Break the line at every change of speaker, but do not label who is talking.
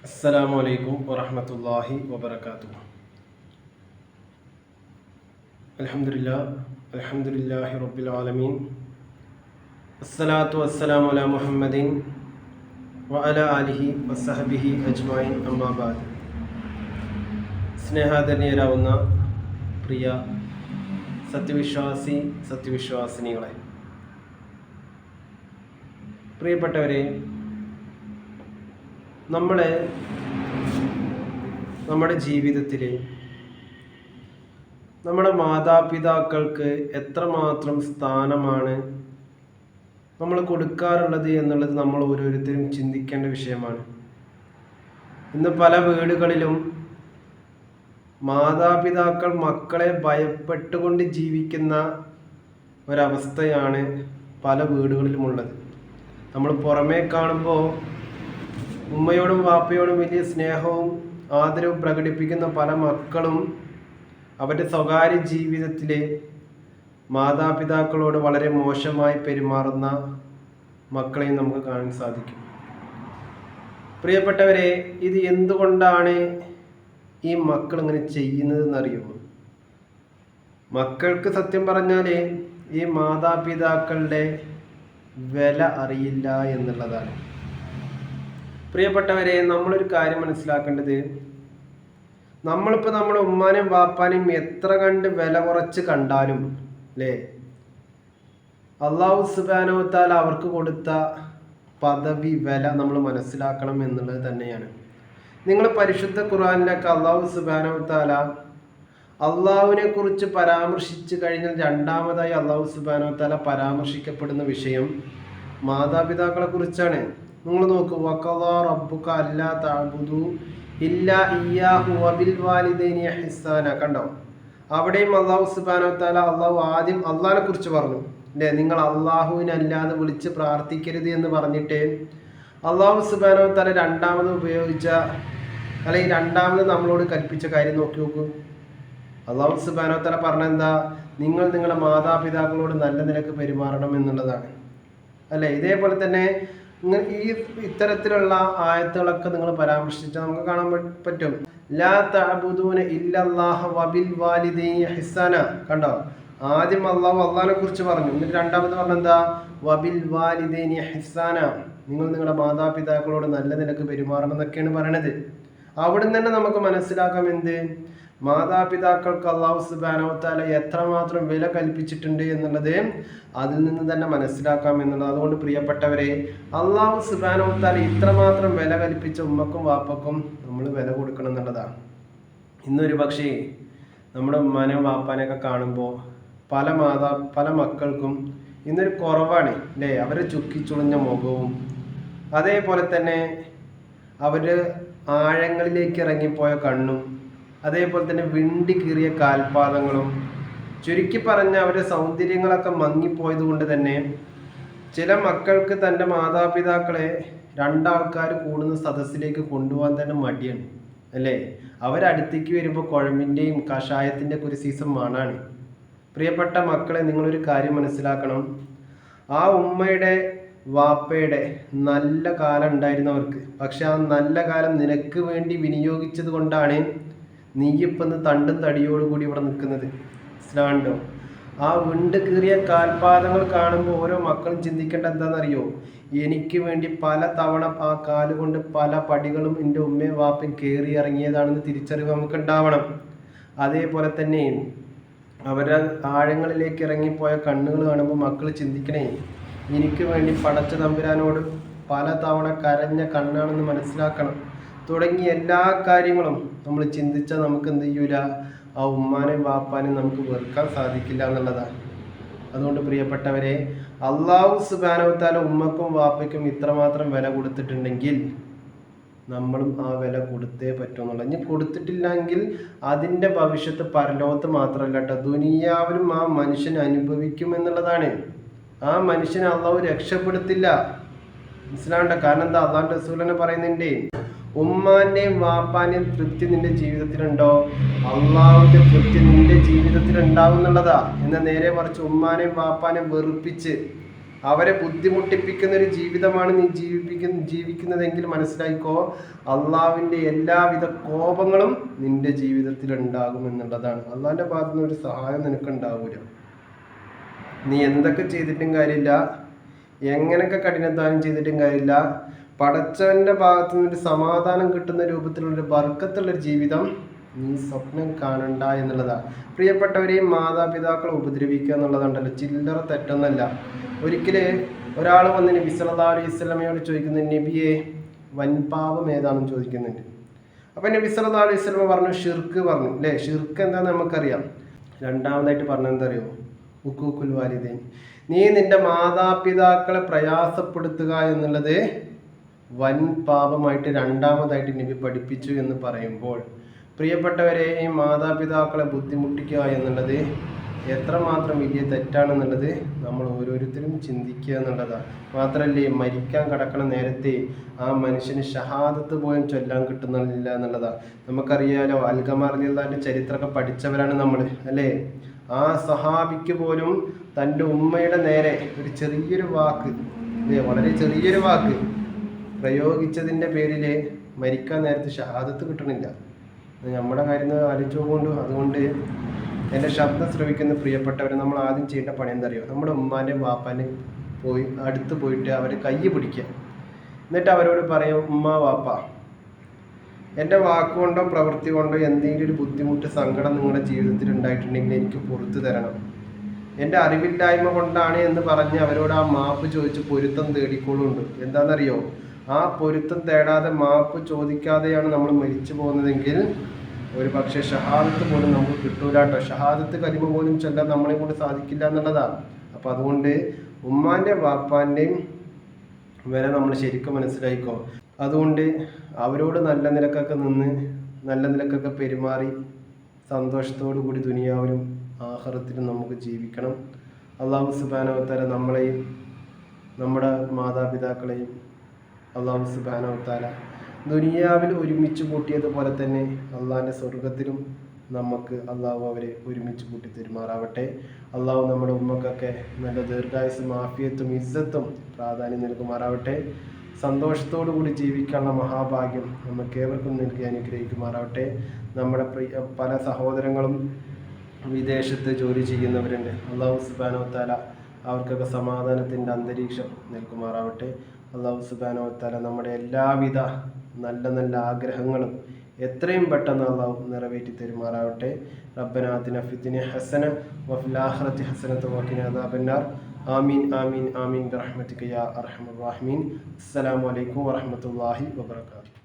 അസ്സലാമു അലൈക്കും വറഹ്മത്തുള്ളാഹി വബറകാതുഹു. അൽഹംദുലില്ലാഹി റബ്ബിൽ ആലമീൻ. അസ്സലാത്തു വസ്സലാമു അലാ മുഹമ്മദിൻ വഅലാ ആലിഹി വസഹബിഹി അജ്മഈൻ. അമ്മാ ബഅദ്. സ്നേഹാദരണീയരാവുന്ന പ്രിയ സത്യവിശ്വാസിനികളെ, പ്രിയപ്പെട്ടവരെ, നമ്മുടെ ജീവിതത്തിൽ നമ്മുടെ മാതാപിതാക്കൾക്ക് എത്രമാത്രം സ്ഥാനമാണ് നമ്മൾ കൊടുക്കാറുള്ളത് എന്നുള്ളത് നമ്മൾ ഓരോരുത്തരും ചിന്തിക്കേണ്ട വിഷയമാണ്. ഇന്ന് പല വീടുകളിലും മാതാപിതാക്കൾ മക്കളെ ഭയപ്പെട്ടുകൊണ്ട് ജീവിക്കുന്ന ഒരവസ്ഥയാണ് പല വീടുകളിലുമുള്ളത്. നമ്മൾ പുറമേ കാണുമ്പോൾ ഉമ്മയോടും വാപ്പയോടും വലിയ സ്നേഹവും ആദരവും പ്രകടിപ്പിക്കുന്ന പല മക്കളും അവരുടെ സ്വകാര്യ ജീവിതത്തിലെ മാതാപിതാക്കളോട് വളരെ മോശമായി പെരുമാറുന്ന മക്കളെയും നമുക്ക് കാണാൻ സാധിക്കും. പ്രിയപ്പെട്ടവരെ, ഇത് എന്തുകൊണ്ടാണ് ഈ മക്കൾ ഇങ്ങനെ ചെയ്യുന്നതെന്നറിയുമോ? മക്കൾക്ക് സത്യം പറഞ്ഞാൽ ഈ മാതാപിതാക്കളുടെ വില അറിയില്ല എന്നുള്ളതാണ്. പ്രിയപ്പെട്ടവരെ, നമ്മളൊരു കാര്യം മനസ്സിലാക്കേണ്ടത്, നമ്മളിപ്പോൾ നമ്മുടെ ഉമ്മാനെയും വാപ്പാനെയും എത്ര കണ്ട് വില കുറച്ച് കണ്ടാലും അല്ലേ, അള്ളാഹു സുബ്ഹാനഹു വ തആല അവർക്ക് കൊടുത്ത പദവി വില നമ്മൾ മനസ്സിലാക്കണം എന്നുള്ളത് തന്നെയാണ്. നിങ്ങൾ പരിശുദ്ധ ഖുർആനിലൊക്കെ അള്ളാഹു സുബ്ഹാനഹു വ തആല അള്ളാഹുവിനെ കുറിച്ച് പരാമർശിച്ചു കഴിഞ്ഞാൽ രണ്ടാമതായി അള്ളാഹു സുബ്ഹാനഹു വ തആല പരാമർശിക്കപ്പെടുന്ന വിഷയം മാതാപിതാക്കളെ കുറിച്ചാണ്. നിങ്ങൾ നോക്കൂ, വഖദാ റബ്ബുക അല്ലാ തഅബുദു ഇല്ലാ ഇയ്യാഹു വബിൽ വാലിദൈനി ഇഹ്സാന. കണ്ടോ, അവിടെയും അല്ലാഹു സുബ്ഹാനഹു വ തആല ആദ്യം അള്ളാഹിനെ കുറിച്ച് പറഞ്ഞു അല്ലേ, നിങ്ങൾ അല്ലാഹുവിനല്ലാതെ വിളിച്ച് പ്രാർത്ഥിക്കരുത് എന്ന് പറഞ്ഞിട്ട് അല്ലാഹു സുബ്ഹാനഹു വ തആല രണ്ടാമത് ഉപയോഗിച്ച അല്ലെങ്കിൽ രണ്ടാമത് നമ്മളോട് കൽപ്പിച്ച കാര്യം നോക്കൂ. അല്ലാഹു സുബ്ഹാനഹു വ തആല പറഞ്ഞെന്താ? നിങ്ങൾ നിങ്ങളുടെ മാതാപിതാക്കളോട് നല്ല നിലക്ക് പെരുമാറണം എന്നുള്ളതാണ് അല്ലേ. ഇതേപോലെ തന്നെ ഇത്തരത്തിലുള്ള ആയത്തുകളൊക്കെ നിങ്ങൾ പരാമർശിച്ചാൽ നമുക്ക് കാണാൻ പറ്റും. ലാ തഅബുദൂന ഇല്ലല്ലാഹ വബിൽ വാലിദൈനി ഇഹ്സാന. കണ്ടോ, ആദ്യം അള്ളാഹിനെ കുറിച്ച് പറഞ്ഞു, എന്നിട്ട് രണ്ടാമത് പറഞ്ഞെന്താ? വബിൽ വാലിദൈനി ഇഹ്സാന, നിങ്ങൾ നിങ്ങളുടെ മാതാപിതാക്കളോട് നല്ല നിലക്ക് പെരുമാറണം എന്നൊക്കെയാണ് പറയണത്. അവിടെ തന്നെ നമുക്ക് മനസ്സിലാക്കാം എന്ത്, മാതാപിതാക്കൾക്ക് അല്ലാഹു സുബ്ഹാനഹു വ തആല എത്രമാത്രം വില കൽപ്പിച്ചിട്ടുണ്ട് എന്നുള്ളത് അതിൽ നിന്ന് തന്നെ മനസ്സിലാക്കാം എന്നുള്ളത്. അതുകൊണ്ട് പ്രിയപ്പെട്ടവരെ, അല്ലാഹു സുബ്ഹാനഹു വ തആല ഇത്രമാത്രം വില കൽപ്പിച്ച ഉമ്മക്കും വാപ്പക്കും നമ്മൾ വില കൊടുക്കണം എന്നുള്ളതാണ്. ഇന്നൊരു പക്ഷേ നമ്മുടെ ഉമ്മാനെയും വാപ്പാനെയൊക്കെ കാണുമ്പോൾ പല മക്കൾക്കും ഇന്നൊരു കുറവാണ് അല്ലേ. അവരെ ചുക്കിച്ചുളിഞ്ഞ മുഖവും അതേപോലെ തന്നെ അവർ ആഴങ്ങളിലേക്ക് ഇറങ്ങിപ്പോയ കണ്ണും അതേപോലെ തന്നെ വിണ്ടി കീറിയ കാൽപാദങ്ങളും, ചുരുക്കി പറഞ്ഞ അവരുടെ സൗന്ദര്യങ്ങളൊക്കെ മങ്ങിപ്പോയത് കൊണ്ട് തന്നെ ചില മക്കൾക്ക് തൻ്റെ മാതാപിതാക്കളെ രണ്ടാൾക്കാർ കൂടുന്ന സദസ്സിലേക്ക് കൊണ്ടുപോകാൻ തന്നെ മടിയാണ് അല്ലേ. അവരടുത്തേക്ക് വരുമ്പോൾ കുഴമ്പിൻ്റെയും കഷായത്തിൻ്റെ ഒക്കെ ഒരു സീസൺ മണാണ്. പ്രിയപ്പെട്ട മക്കളെ, നിങ്ങളൊരു കാര്യം മനസ്സിലാക്കണം, ആ ഉമ്മയുടെ വാപ്പയുടെ നല്ല കാലം ഉണ്ടായിരുന്നവർക്ക്, പക്ഷെ ആ നല്ല കാലം നിനക്ക് വേണ്ടി വിനിയോഗിച്ചത് കൊണ്ടാണ് നീയിപ്പം തണ്ടും തടിയോടുകൂടി ഇവിടെ നിൽക്കുന്നത്. മനസ്സിലാണ്ടോ? ആ വിണ്ട് കീറിയ കാൽപാദങ്ങൾ കാണുമ്പോൾ ഓരോ മക്കളും ചിന്തിക്കേണ്ട എന്താണെന്നറിയോ? എനിക്ക് വേണ്ടി പല തവണ ആ കാലുകൊണ്ട് പല പടികളും എൻ്റെ ഉമ്മയും വാപ്പയും കയറി ഇറങ്ങിയതാണെന്ന് തിരിച്ചറിവ് നമുക്ക് ഉണ്ടാവണം. അതേപോലെ തന്നെ അവരുടെ ആഴങ്ങളിലേക്ക് ഇറങ്ങിപ്പോയ കണ്ണുകൾ കാണുമ്പോൾ മക്കൾ ചിന്തിക്കണേ, എനിക്ക് വേണ്ടി പടച്ച തമ്പുരാനോട് പല തവണ കരഞ്ഞ കണ്ണാണെന്ന് മനസ്സിലാക്കണം. തുടങ്ങിയ എല്ലാ കാര്യങ്ങളും നമ്മൾ ചിന്തിച്ചാൽ നമുക്ക് എന്ത് ചെയ്യൂല, ആ ഉമ്മാനെയും വാപ്പാനെയും നമുക്ക് വെറുക്കാൻ സാധിക്കില്ല എന്നുള്ളതാണ്. അതുകൊണ്ട് പ്രിയപ്പെട്ടവരെ, അല്ലാഹു സുബ്ഹാനഹു വ തആല ഉമ്മക്കും വാപ്പയ്ക്കും ഇത്രമാത്രം വില കൊടുത്തിട്ടുണ്ടെങ്കിൽ നമ്മളും ആ വില കൊടുത്തേ പറ്റുമെന്നുള്ളത്. ഇനി കൊടുത്തിട്ടില്ലെങ്കിൽ അതിൻ്റെ ഭവിഷ്യത്ത് പരലോകത്ത് മാത്രമല്ല കേട്ടോ, ദുനിയാവിലും ആ മനുഷ്യൻ അനുഭവിക്കുമെന്നുള്ളതാണ്. ആ മനുഷ്യനെ അള്ളാഹു രക്ഷപ്പെടുത്തില്ല. മനസ്സിലാവണ്ട. കാരണം എന്താ? അള്ളാഹുവിൻ്റെ റസൂൽ തന്നെ പറയുന്നുണ്ട്, ഉമ്മാന്റെയും വാപ്പാന്റെയും തൃപ്തി നിന്റെ ജീവിതത്തിലുണ്ടോ, അള്ളാഹുവിന്റെ തൃപ്തി നിന്റെ ജീവിതത്തിൽ ഉണ്ടാവും എന്നുള്ളതാ. എന്നാൽ നേരെ മറിച്ച് ഉമ്മാനെയും വാപ്പാനെയും വെറുപ്പിച്ച് അവരെ ബുദ്ധിമുട്ടിപ്പിക്കുന്ന ഒരു ജീവിതമാണ് നീ ജീവിക്കുന്നതെങ്കിൽ മനസ്സിലായിക്കോ, അള്ളാഹുവിൻ്റെ എല്ലാവിധ കോപങ്ങളും നിന്റെ ജീവിതത്തിൽ ഉണ്ടാകും എന്നുള്ളതാണ്. അള്ളാഹിൻ്റെ ഭാഗത്തു നിന്ന് ഒരു സഹായം നിനക്ക് ഉണ്ടാവില്ല. നീ എന്തൊക്കെ ചെയ്തിട്ടും കാര്യമില്ല, എങ്ങനെയൊക്കെ കഠിനാധ്വാനം ചെയ്തിട്ടും കാര്യമില്ല. പടച്ചവൻ്റെ ഭാഗത്തു നിന്നൊരു സമാധാനം കിട്ടുന്ന രൂപത്തിലുള്ളൊരു ബർക്കത്തുള്ളൊരു ജീവിതം നീ സ്വപ്നം കാണണ്ട എന്നുള്ളതാണ്. പ്രിയപ്പെട്ടവരെയും മാതാപിതാക്കളെ ഉപദ്രവിക്കുക എന്നുള്ളതുണ്ടല്ലോ, ചില്ലറ തെറ്റൊന്നല്ല. ഒരിക്കലും ഒരാൾ വന്ന് നബി സല്ലല്ലാഹു അലൈഹി വസല്ലമയോട് ചോദിക്കുന്നു, നബിയെ വൻപാപം ഏതാണെന്ന് ചോദിക്കുന്നുണ്ട്. അപ്പം നബി സല്ലല്ലാഹു അലൈഹി വസല്ലമ പറഞ്ഞു, ഷിർക്ക് പറഞ്ഞു അല്ലേ. ഷിർക്ക് എന്താണെന്ന് നമുക്കറിയാം. രണ്ടാമതായിട്ട് പറഞ്ഞത് എന്താ അറിയോ? ഉഖൂഖുൽ വാലിദൈൻ. നീ നിന്റെ മാതാപിതാക്കളെ പ്രയാസപ്പെടുത്തുക എന്നുള്ളത് വൻ പാപമായിട്ട് രണ്ടാമതായിട്ട് നബി പഠിപ്പിച്ചു എന്ന് പറയുമ്പോൾ, പ്രിയപ്പെട്ടവരെ, ഈ മാതാപിതാക്കളെ ബുദ്ധിമുട്ടിക്കുക എന്നുള്ളത് എത്രമാത്രം വലിയ തെറ്റാണെന്നുള്ളത് നമ്മൾ ഓരോരുത്തരും ചിന്തിക്കുക എന്നുള്ളതാണ്. മാത്രമല്ല, മരിക്കാൻ കിടക്കണ നേരത്തെ ആ മനുഷ്യന് ഷഹാദത്ത് പോലും ചൊല്ലാൻ കിട്ടുന്നില്ല എന്നുള്ളതാണ്. നമുക്കറിയാലോ, അൽഖമാർ റളിയല്ലാഹുവിന്റെ ചരിത്രമൊക്കെ പഠിച്ചവരാണ് നമ്മൾ അല്ലേ. ആ സഹാബിക്ക് പോലും തൻ്റെ ഉമ്മയുടെ നേരെ ഒരു ചെറിയൊരു വാക്ക് അല്ലേ, വളരെ ചെറിയൊരു വാക്ക് പ്രയോഗിച്ചതിൻ്റെ പേരിൽ മരിക്കാൻ നേരത്ത് ഷഹാദത്ത് കിട്ടണില്ല. നമ്മുടെ കാര്യം ആലോചിച്ചുകൊണ്ട്, അതുകൊണ്ട് എൻ്റെ ശബ്ദം ശ്രവിക്കുന്ന പ്രിയപ്പെട്ടവരെ, നമ്മൾ ആദ്യം ചെയ്യേണ്ട പണി എന്താ അറിയോ? നമ്മുടെ ഉമ്മാൻ്റെയും വാപ്പാൻ്റെയും അടുത്ത് പോയിട്ട് അവരെ കൈ പിടിക്കുക. എന്നിട്ട് അവരോട് പറയും, ഉമ്മ വാപ്പ, എൻ്റെ വാക്കുകൊണ്ടോ പ്രവൃത്തി കൊണ്ടോ എന്തെങ്കിലും ഒരു ബുദ്ധിമുട്ട് സങ്കടം നിങ്ങളുടെ ജീവിതത്തിൽ ഉണ്ടായിട്ടുണ്ടെങ്കിൽ എനിക്ക് പുറത്തു തരണം. എൻ്റെ അറിവില്ലായ്മ കൊണ്ടാണ് എന്ന് പറഞ്ഞ് അവരോട് ആ മാപ്പ് ചോദിച്ച് പൊരുത്തം തേടിക്കൊള്ളുണ്ട്. എന്താണെന്നറിയോ? ആ പൊരുത്തം തേടാതെ മാപ്പ് ചോദിക്കാതെയാണ് നമ്മൾ മരിച്ചു പോകുന്നതെങ്കിൽ ഒരു പക്ഷേ ഷഹാദത്ത് പോലും നമുക്ക് കിട്ടൂല കേട്ടോ. ഷഹാദത്ത് കലിമ പോലും ചൊല്ലാൻ നമ്മളെ കൊണ്ട് സാധിക്കില്ല എന്നുള്ളതാണ്. അപ്പം അതുകൊണ്ട് ഉമ്മാൻ്റെയും വാപ്പാൻ്റെയും വില നമ്മൾ ശരിക്കും മനസ്സിലായിക്കോ. അതുകൊണ്ട് അവരോട് നല്ല നിലക്കൊക്കെ നിന്ന് നല്ല നിലക്കൊക്കെ പെരുമാറി സന്തോഷത്തോടു കൂടി ദുനിയാവിലും ആഖിറത്തിലും നമുക്ക് ജീവിക്കണം. അല്ലാഹു സുബ്ഹാനഹു വ തആല നമ്മളെയും നമ്മുടെ മാതാപിതാക്കളെയും അല്ലാഹു സുബ്ഹാനഹു വ തആല ദുനിയാവിൽ ഒരുമിച്ച് കൂട്ടിയതുപോലെ തന്നെ അള്ളാഹിൻ്റെ സ്വർഗത്തിലും നമുക്ക് അള്ളാഹു അവരെ ഒരുമിച്ച് കൂട്ടി തെരുമാറാവട്ടെ. അള്ളാഹു നമ്മുടെ ഉമ്മക്കൊക്കെ നല്ല ദീർഘായുസ്സും ആഫിയത്തും ഇസ്സത്തും പ്രാധാന്യം നൽകുമാറാവട്ടെ. സന്തോഷത്തോടു കൂടി ജീവിക്കാനുള്ള മഹാഭാഗ്യം നമുക്ക് ഏവർക്കും നൽകി അനുഗ്രഹിക്കുമാറാവട്ടെ. നമ്മുടെ പല സഹോദരങ്ങളും വിദേശത്ത് ജോലി ചെയ്യുന്നവരുണ്ട്. അല്ലാഹു സുബ്ഹാനഹു വ തആല അവർക്കൊക്കെ സമാധാനത്തിൻ്റെ അന്തരീക്ഷം നൽകുമാറാവട്ടെ. അല്ലാഹു സുബ്ഹാനഹു വ തആല നമ്മുടെ എല്ലാവിധ നല്ല നല്ല ആഗ്രഹങ്ങളും എത്രയും പെട്ടെന്ന് അല്ലാഹു നിറവേറ്റി തരുമാറാവട്ടെ. റബ്ബനാ ആതിനാ ഫിദ്ദുനിയ ഹസന വഫിൽ ആഖിറതി ഹസനത വഖിനാ അദാബന്നാർ. ആമീൻ ആമീൻ ആമീൻ ബിറഹ്മതിക യാ അർഹമർ റഹീമീൻ. അസ്സലാമു അലൈക്കും വറഹ്മത്തുള്ളാഹി വബറകാതുഹു.